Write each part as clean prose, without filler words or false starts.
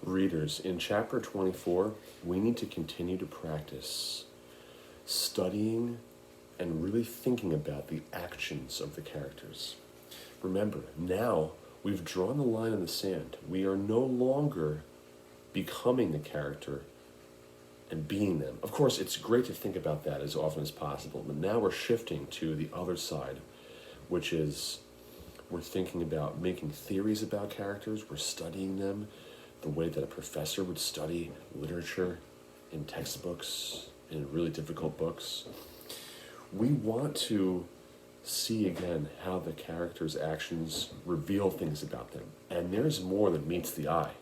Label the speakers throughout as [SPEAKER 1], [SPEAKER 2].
[SPEAKER 1] Readers, in chapter 24, we need to continue to practice studying and really thinking about the actions of the characters. Remember, now we've drawn the line in the sand. We are no longer becoming the character and being them. Of course, it's great to think about that as often as possible, but now we're shifting to the other side, which is we're thinking about making theories about characters, we're studying them the way that a professor would study literature in textbooks, in really difficult books. We want to see again how the characters' actions reveal things about them. And there's more than meets the eye.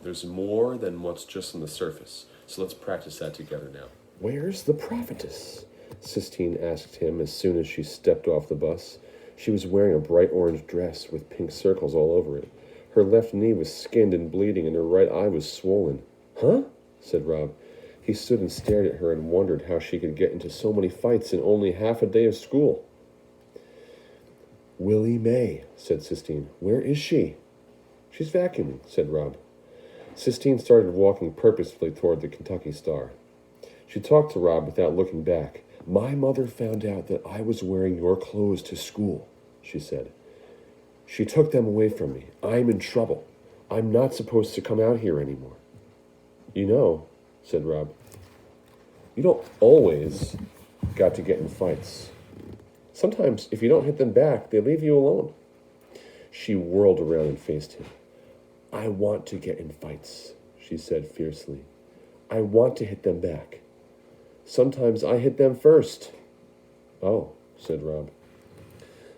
[SPEAKER 1] There's more than what's just on the surface. So let's practice that together now. Where's the prophetess? Sistine asked him as soon as she stepped off the bus. She was wearing a bright orange dress with pink circles all over it. Her left knee was skinned and bleeding, and her right eye was swollen. Huh? Said Rob. He stood and stared at her and wondered how she could get into so many fights in only half a day of school. Willie May, said Sistine. Where is she? She's vacuuming, said Rob. Sistine started walking purposefully toward the Kentucky Star. She talked to Rob without looking back. My mother found out that I was wearing your clothes to school, she said. She took them away from me. I'm in trouble. I'm not supposed to come out here anymore. You know, said Rob, you don't always got to get in fights. Sometimes, if you don't hit them back, they leave you alone. She whirled around and faced him. I want to get in fights, she said fiercely. I want to hit them back. Sometimes I hit them first. Oh, said Rob.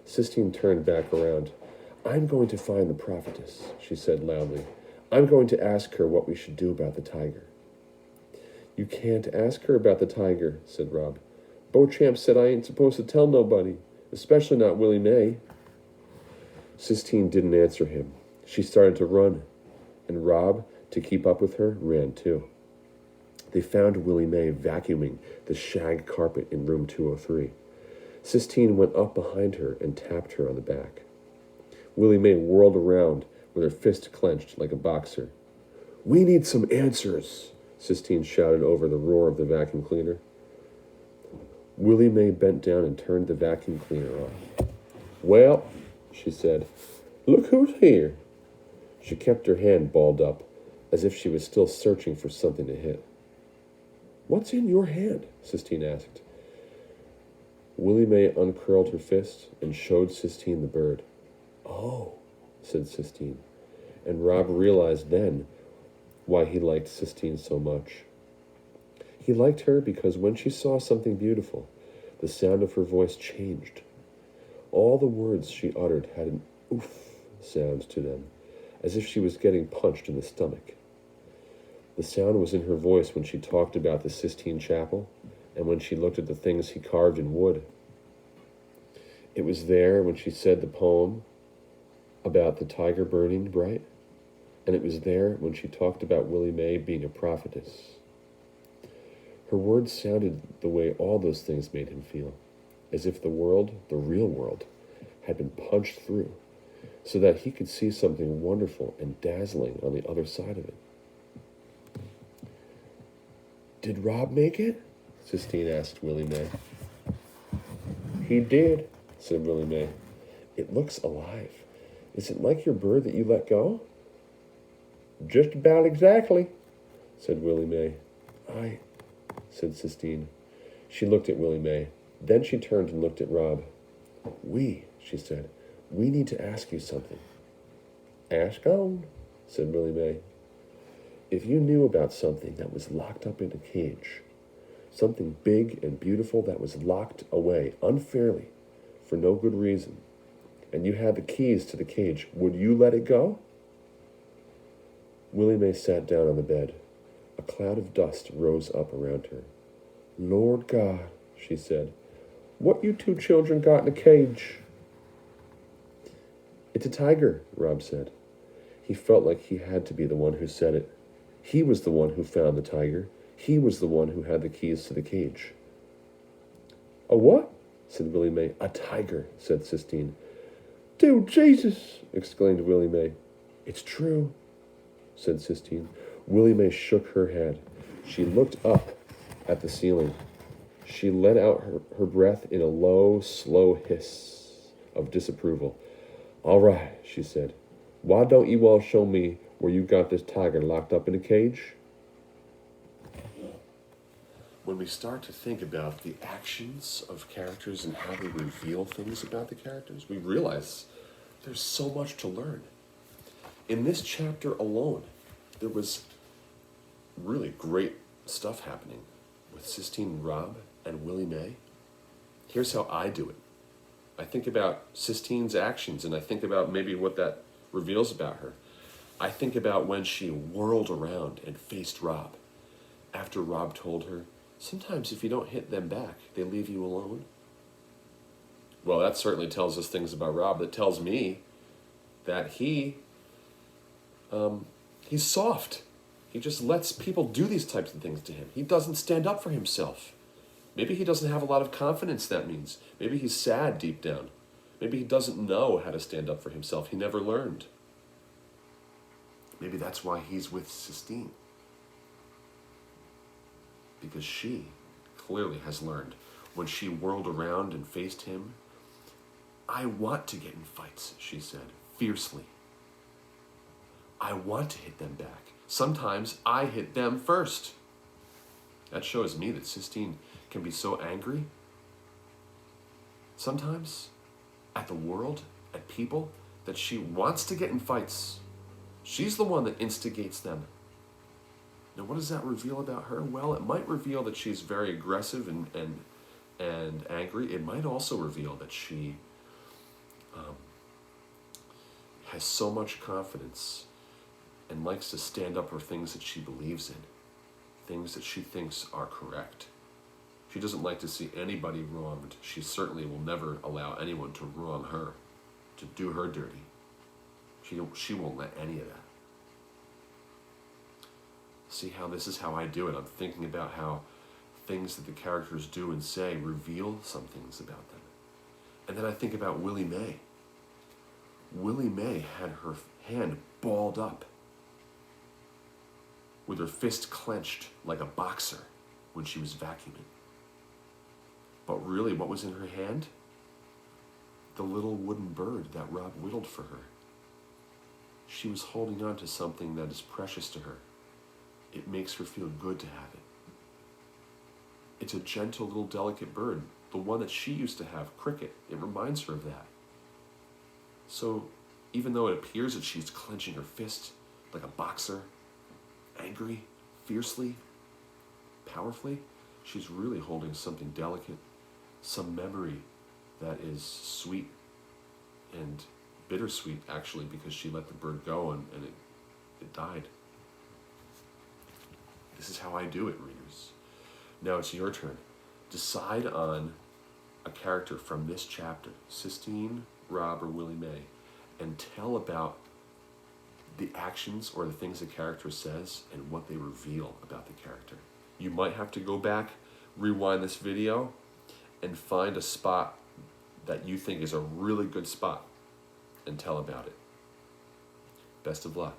[SPEAKER 1] Sistine turned back around. I'm going to find the prophetess, she said loudly. I'm going to ask her what we should do about the tiger. You can't ask her about the tiger, said Rob. Beauchamp said I ain't supposed to tell nobody, especially not Willie May. Sistine didn't answer him. She started to run, and Rob, to keep up with her, ran too. They found Willie May vacuuming the shag carpet in room 203. Sistine went up behind her and tapped her on the back. Willie May whirled around with her fist clenched like a boxer. We need some answers, Sistine shouted over the roar of the vacuum cleaner. Willie May bent down and turned the vacuum cleaner on. Well, she said, look who's here. She kept her hand balled up, as if she was still searching for something to hit. What's in your hand? Sistine asked. Willie May uncurled her fist and showed Sistine the bird. Oh, said Sistine, and Rob realized then why he liked Sistine so much. He liked her because when she saw something beautiful, the sound of her voice changed. All the words she uttered had an oof sound to them, as if she was getting punched in the stomach. The sound was in her voice when she talked about the Sistine Chapel and when she looked at the things he carved in wood. It was there when she said the poem about the tiger burning bright, and it was there when she talked about Willie May being a prophetess. Her words sounded the way all those things made him feel, as if the world, the real world, had been punched through, so that he could see something wonderful and dazzling on the other side of it. Did Rob make it? Sistine asked Willie May. He did, said Willie May. It looks alive. Is it like your bird that you let go? Just about exactly, said Willie May. Said Sistine. She looked at Willie May. Then she turned and looked at Rob. She said, we need to ask you something. Ask on, said Willie May. If you knew about something that was locked up in a cage, something big and beautiful that was locked away unfairly for no good reason, and you had the keys to the cage, would you let it go? Willie May sat down on the bed. A cloud of dust rose up around her. Lord God, she said, what you two children got in a cage? It's a tiger, Rob said. He felt like he had to be the one who said it. He was the one who found the tiger. He was the one who had the keys to the cage. A what? Said Willie May. A tiger, said Sistine. Dude, Jesus, exclaimed Willie May. It's true. said Sistine. Willie Mae shook her head. She looked up at the ceiling. She let out her breath in a low, slow hiss of disapproval. All right, she said. Why don't you all show me where you got this tiger locked up in a cage? When we start to think about the actions of characters and how they reveal things about the characters, we realize there's so much to learn. In this chapter alone, there was really great stuff happening with Sistine Rob and Willie Mae. Here's how I do it. I think about Sistine's actions, and I think about maybe what that reveals about her. I think about when she whirled around and faced Rob, after Rob told her, sometimes if you don't hit them back, they leave you alone. Well, that certainly tells us things about Rob. That tells me that he's soft. He just lets people do these types of things to him. He doesn't stand up for himself. Maybe he doesn't have a lot of confidence, that means. Maybe he's sad deep down. Maybe he doesn't know how to stand up for himself. He never learned. Maybe that's why he's with Sistine. Because she clearly has learned. When she whirled around and faced him, I want to get in fights, she said, fiercely. I want to hit them back. Sometimes I hit them first. That shows me that Sistine can be so angry. Sometimes at the world, at people, that she wants to get in fights. She's the one that instigates them. Now, what does that reveal about her? Well, it might reveal that she's very aggressive and angry. It might also reveal that she has so much confidence and likes to stand up for things that she believes in, things that she thinks are correct. She doesn't like to see anybody wronged. She certainly will never allow anyone to wrong her, to do her dirty. She won't let any of that. See how this is how I do it. I'm thinking about how things that the characters do and say reveal some things about them. And then I think about Willie Mae. Willie Mae had her hand balled up, with her fist clenched like a boxer when she was vacuuming. But really, what was in her hand? The little wooden bird that Rob whittled for her. She was holding on to something that is precious to her. It makes her feel good to have it. It's a gentle little delicate bird, the one that she used to have, Cricket. It reminds her of that. So even though it appears that she's clenching her fist like a boxer, angry, fiercely, powerfully, she's really holding something delicate, some memory that is sweet and bittersweet, actually, because she let the bird go and it died. This is how I do it, readers. Now it's your turn. Decide on a character from this chapter, Sistine, Rob, or Willie Mae, and tell about the actions or the things the character says and what they reveal about the character. You might have to go back, rewind this video, and find a spot that you think is a really good spot and tell about it. Best of luck.